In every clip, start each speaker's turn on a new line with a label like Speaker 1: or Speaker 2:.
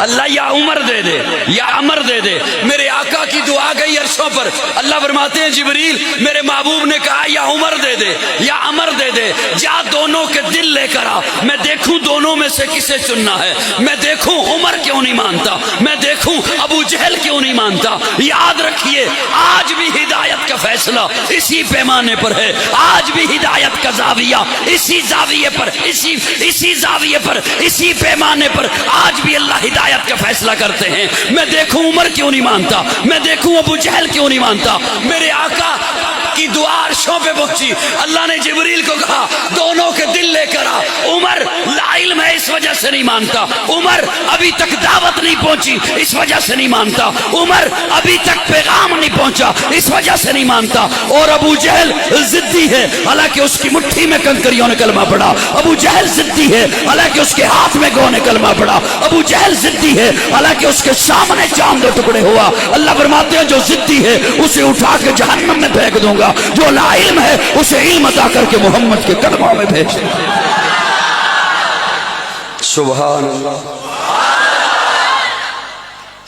Speaker 1: اللہ یا عمر دے دے یا عمر دے دے. میرے آقا کی دعا گئی عرشوں پر. اللہ فرماتے ہیں جبریل میرے محبوب نے کہا یا عمر دے دے یا عمر دے دے. جا دونوں کے دل لے کر آ, میں دیکھوں دونوں میں سے کسے چننا ہے. میں دیکھوں عمر کیوں نہیں مانتا, میں دیکھوں ابو جہل کیوں نہیں مانتا. یاد رکھیے آج بھی ہدایت کا فیصلہ اسی پیمانے پر ہے. آج بھی ہدایت کا زاویہ اسی زاویے پر, اسی زاویے پر, اسی پیمانے پر آج بھی اللہ ہدایت کا فیصلہ کرتے ہیں. میں دیکھوں عمر کیوں نہیں مانتا, میں دیکھوں ابو جہل کیوں نہیں مانتا. میرے آقا کی دعا عرشوں پہ پہنچی. اللہ نے جبریل کو کہا دونوں کے دل لے کر آ. عمر لا علم ہے اس وجہ سے نہیں مانتا. عمر ابھی تک دعوت نہیں پہنچی اس وجہ سے نہیں مانتا. عمر ابھی تک پیغام نہیں پہنچا اس وجہ سے نہیں مانتا. اور ابو جہل ضدی ہے حالانکہ اس کی مٹھی میں کنکریوں نے کلمہ پڑا. ابو جہل ضدی ہے حالانکہ اس کے ہاتھ میں گو نے کلمہ پڑا. ابو جہل ضدی ہے حالانکہ اس کے سامنے چاند دو ٹکڑے ہوا. اللہ فرماتے ہیں جو ضدی ہے اسے اٹھا کے جہنم میں پھینک دوں گا, جو لا علم ہے اسے علم عطا کر کے محمد کے قدموں میں بھیج دوں گا. سبحان اللہ.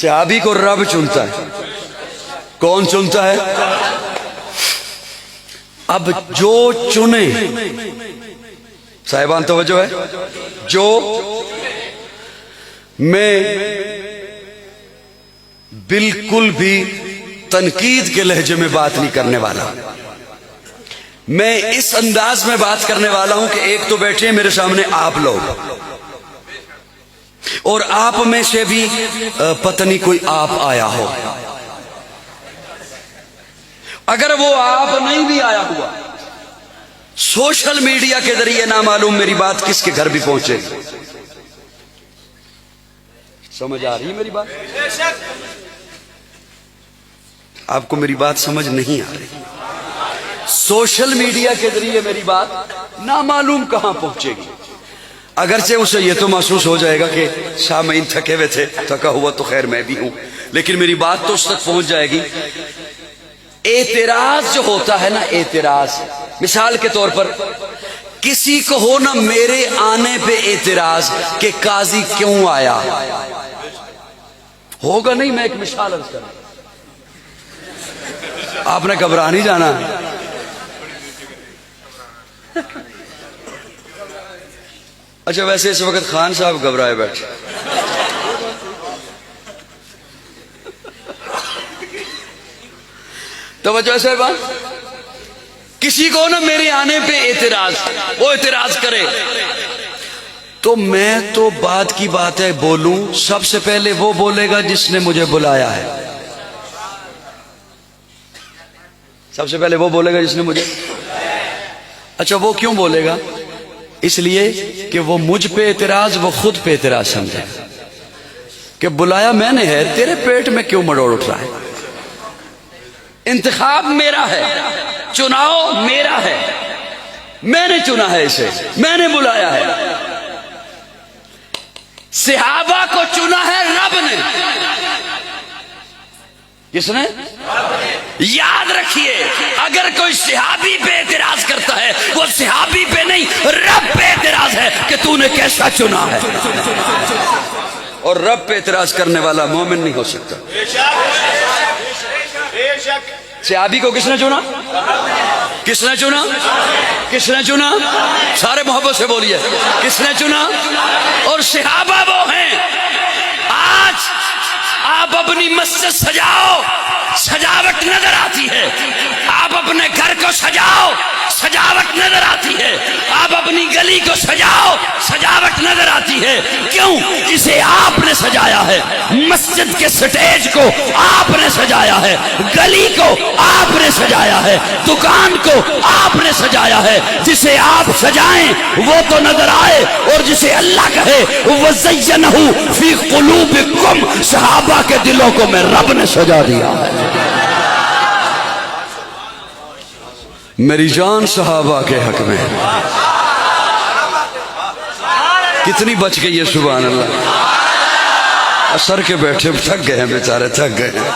Speaker 1: صحابی کو رب چنتا ہے. کون چنتا ہے؟ اب جو چنے, صاحبان توجہ ہے, جو میں بالکل بھی تنقید کے لہجے میں بات نہیں کرنے والا. میں اس انداز میں بات کرنے والا ہوں کہ ایک تو بیٹھے ہیں میرے سامنے آپ لوگ, اور آپ میں سے بھی پتہ نہیں کوئی آپ آیا ہو. اگر وہ آپ نہیں بھی آیا ہوا, سوشل میڈیا کے ذریعے نامعلوم میری بات کس کے گھر بھی پہنچے. سمجھ آ رہی ہے میری بات؟ آپ کو میری بات سمجھ نہیں آ رہی. سوشل میڈیا کے ذریعے میری بات نامعلوم کہاں پہنچے گی. اگرچہ اسے یہ تو محسوس ہو جائے گا کہ سامعین تھکے ہوئے تھے, تھکا ہوا تو خیر میں بھی ہوں, لیکن میری بات تو اس تک پہنچ جائے گی. اعتراض جو ہوتا ہے نا, اعتراض مثال کے طور پر کسی کو ہو نا میرے آنے پہ اعتراض کہ قاضی کیوں آیا, ہوگا نہیں. میں ایک مثال عرض کروں, آپ نے گھبرا نہیں جانا. اچھا ویسے اس وقت خان صاحب گھبرائے بیٹھے. توجہ ہے صاحبان, کسی کو نا میرے آنے پہ اعتراض, وہ اعتراض کرے تو میں تو بات کی بات ہے بولوں. سب سے پہلے وہ بولے گا جس نے مجھے بلایا ہے. سب سے پہلے وہ بولے گا جس نے مجھے. اچھا وہ کیوں بولے گا؟ اس لیے کہ وہ مجھ پہ اعتراض وہ خود پہ اعتراض سمجھے کہ بلایا میں نے ہے, تیرے پیٹ میں کیوں مڑوڑ اٹھ رہا ہے. انتخاب میرا ہے, چناؤ میرا ہے, میں نے چنا ہے اسے, میں نے بلایا ہے. صحابہ کو چنا ہے رب نے. کس نے؟ یاد رکھیے اگر کوئی صحابی پہ اعتراض کرتا ہے وہ صحابی پہ نہیں رب پہ اعتراض ہے کہ تو نے کیسا چنا ہے. اور رب پہ اعتراض کرنے والا مومن نہیں ہو سکتا. صحابی کو کس نے چنا؟ کس نے چنا؟ کس نے چنا؟ سارے محبت سے بولیے, کس نے چنا؟ اور صحابہ وہ ہیں. آج آپ اپنی مسجد سجاؤ, سجاوٹ نظر آتی ہے. آپ اپنے گھر کو سجاؤ, سجاوٹ نظر آتی ہے. آپ اپنی گلی کو سجاؤ, سجاوٹ نظر آتی ہے. کیوں؟ اسے آپ نے سجایا ہے. مسجد کے سٹیج کو آپ نے سجایا ہے, گلی کو آپ نے سجایا ہے, دکان کو آپ نے سجایا ہے. جسے آپ سجائیں وہ تو نظر آئے, اور جسے اللہ کہے وَزَيَّنَهُ فِي قُلُوبِكُمْ, صحابہ کے دلوں کو میں رب نے سجا دیا ہے. میری جان صحابہ کے حق میں کتنی بچ گئی ہے. سبحان اللہ. اثر کے بیٹھے تھک گئے ہیں بیچارے, تھک گئے ہیں.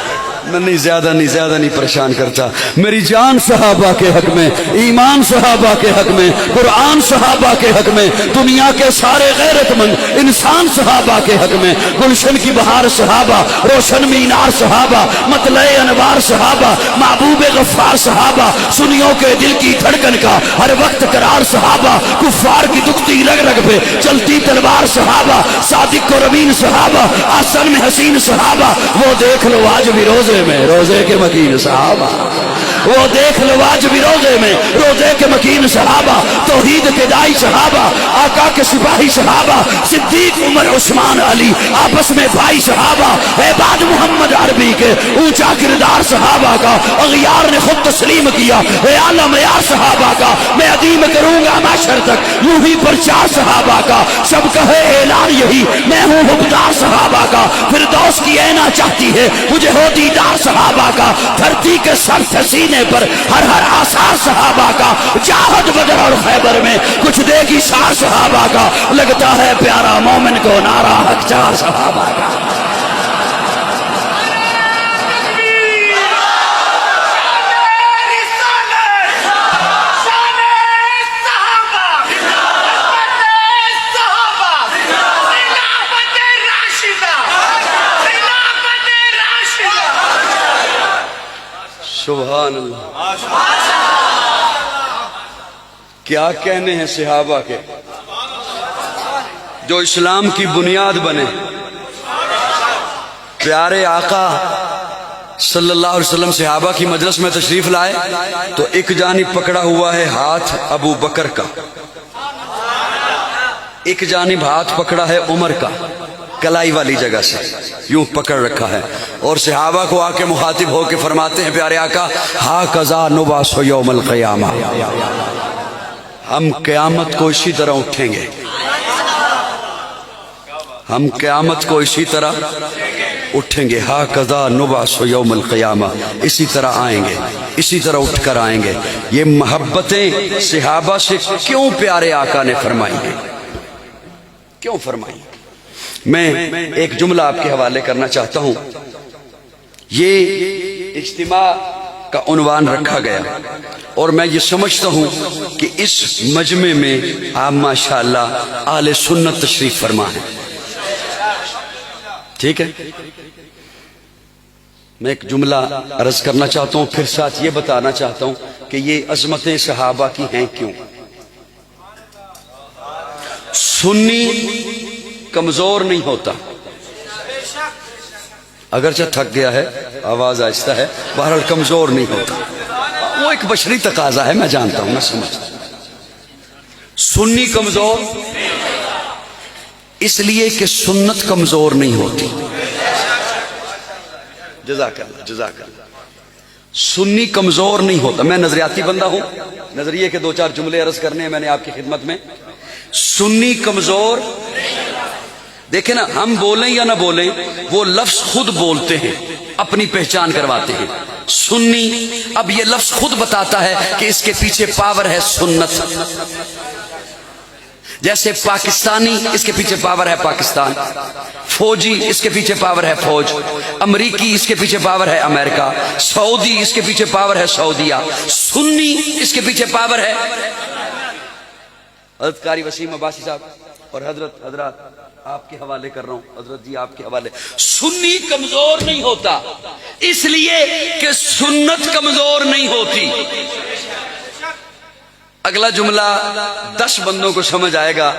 Speaker 1: میں نہیں زیادہ نہیں پریشان کرتا. میری جان صحابہ کے حق میں، ایمان صحابہ کے حق میں، قرآن صحابہ کے حق میں، دنیا کے سارے غیرت مند انسان صحابہ کے حق میں، گلشن کی بہار صحابہ، روشن مینار صحابہ، مطلع انوار صحابہ، محبوب غفار صحابہ، سنیوں کے دل کی دھڑکن کا ہر وقت قرار صحابہ، کفار کی دکھتی رگ رگ پہ چلتی تلوار صحابہ، صادق و امین صحابہ، آسن میں حسین صحابہ. وہ دیکھ لو آج بھی روزے میں روزے کے مکین صحابہ، وہ دیکھ لو آج بھی روزے میں روزے کے مکین صحابہ، توحید کے دائی صحابہ، آقا کے سپاہی صحابہ، صدیق عمر عثمان علی آپس میں بھائی صحابہ، عباد محمد عربی کے اونچا کردار صحابہ کا اغیار نے خود تسلیم کیا، اے اعلی معیار صحابہ کا میں عدیم کروں گا معاشر تک یوں ہی پرچار صحابہ کا، سب کہے اعلان یہی میں ہوں حبدار صحابہ کا، فردوس کی اینا چاہتی ہے مجھے ہو دیدار صحابہ کا، دھرتی کے سر سے سینے پر ہر آثار صحابہ کا، جاہد بدر اور خیبر میں کچھ دے گی سار صحابہ کا، لگتا ہے پیارا مومن کو نعرہ حق چار صحابہ کا. سبحان اللہ. کیا کہنے ہیں صحابہ کے جو اسلام کی بنیاد بنے. پیارے آقا صلی اللہ علیہ وسلم صحابہ کی مجلس میں تشریف لائے تو ایک جانب پکڑا ہوا ہے ہاتھ ابو بکر کا، ایک جانب ہاتھ پکڑا ہے عمر کا، کلائی والی جگہ سے یوں پکڑ رکھا ہے، اور صحابہ کو آ کے مخاطب ہو کے فرماتے ہیں پیارے آقا ہاکذا نبعث یوم القیامہ، ہم قیامت کو اسی طرح اٹھیں گے، ہم قیامت کو اسی طرح اٹھیں گے، ہاکذا نبعث یوم القیامہ، اسی طرح آئیں گے، اسی طرح اٹھ کر آئیں گے. یہ محبتیں صحابہ سے کیوں پیارے آقا نے فرمائی ہیں، کیوں فرمائی؟ میں ایک جملہ آپ کے حوالے کرنا چاہتا ہوں. یہ اجتماع کا عنوان رکھا گیا اور میں یہ سمجھتا ہوں کہ اس مجمع میں آپ ماشاءاللہ اہل سنت تشریف فرما ہیں. ٹھیک ہے، میں ایک جملہ عرض کرنا چاہتا ہوں، پھر ساتھ یہ بتانا چاہتا ہوں کہ یہ عظمتیں صحابہ کی ہیں کیوں. سنی کمزور نہیں ہوتا، اگرچہ تھک گیا ہے، آواز آہستہ ہے، بہرحال کمزور نہیں ہوتا. وہ ایک بشری تقاضا ہے، میں جانتا ہوں، میں سمجھتا ہوں. سنی کمزور اس لیے کہ سنت کمزور نہیں ہوتی. جزاک اللہ جزاک اللہ. سنی کمزور نہیں ہوتا. میں نظریاتی بندہ ہوں، نظریے کے 2-4 جملے عرض کرنے ہیں میں نے آپ کی خدمت میں. سنی کمزور، دیکھیں نا، ہم بولیں یا نہ بولیں وہ لفظ خود بولتے ہیں، اپنی پہچان کرواتے ہیں. سنی، اب یہ لفظ خود بتاتا ہے کہ اس کے پیچھے پاور ہے سنت. جیسے پاکستانی، اس کے پیچھے پاور ہے پاکستان. فوجی، اس کے پیچھے پاور ہے فوج. امریکی، اس کے پیچھے پاور ہے امریکہ. سعودی، اس کے پیچھے پاور ہے سعودیہ. سنی، اس کے پیچھے پاور ہے حضرت قاری وسیم عباسی صاحب اور حضرات آپ کے حوالے کر رہا ہوں، حضرت جی آپ کے حوالے. سنی کمزور نہیں ہوتا اس لیے کہ سنت کمزور نہیں ہوتی. اگلا جملہ 10 بندوں کو سمجھ آئے گا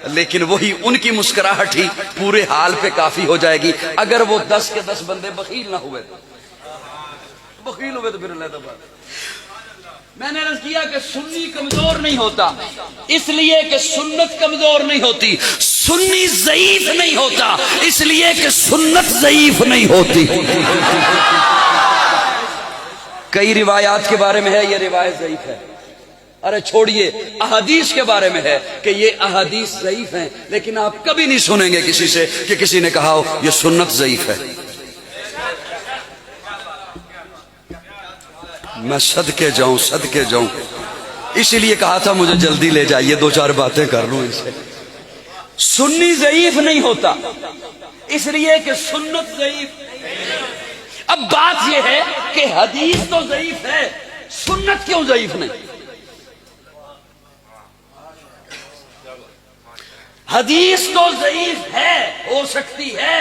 Speaker 1: لیکن وہی ان کی مسکراہٹ ہی پورے حال پہ کافی ہو جائے گی. اگر وہ 10 کے 10 بندے بخیل نہ ہوئے، بخیل ہوئے تو پھر اللہ تبارک. میں نے عرض کیا کہ سنی کمزور نہیں ہوتا اس لیے کہ سنت کمزور نہیں ہوتی. سنی ضعیف نہیں ہوتا اس لیے کہ سنت ضعیف نہیں ہوتی. کئی روایات کے بارے میں ہے یہ روایت ضعیف ہے، ارے چھوڑیے، احادیث کے بارے میں ہے کہ یہ احادیث ضعیف ہیں، لیکن آپ کبھی نہیں سنیں گے کسی سے کہ کسی نے کہا ہو یہ سنت ضعیف ہے. میں صدقے جاؤں اسی لیے کہا تھا مجھے جلدی لے جائیے، 2-4 باتیں کر لوں ان سے. سنی ضعیف نہیں ہوتا اس لیے کہ سنت ضعیف. اب بات یہ ہے کہ حدیث تو ضعیف ہے، سنت کیوں ضعیف نہیں؟ حدیث تو ضعیف ہے، ہو سکتی ہے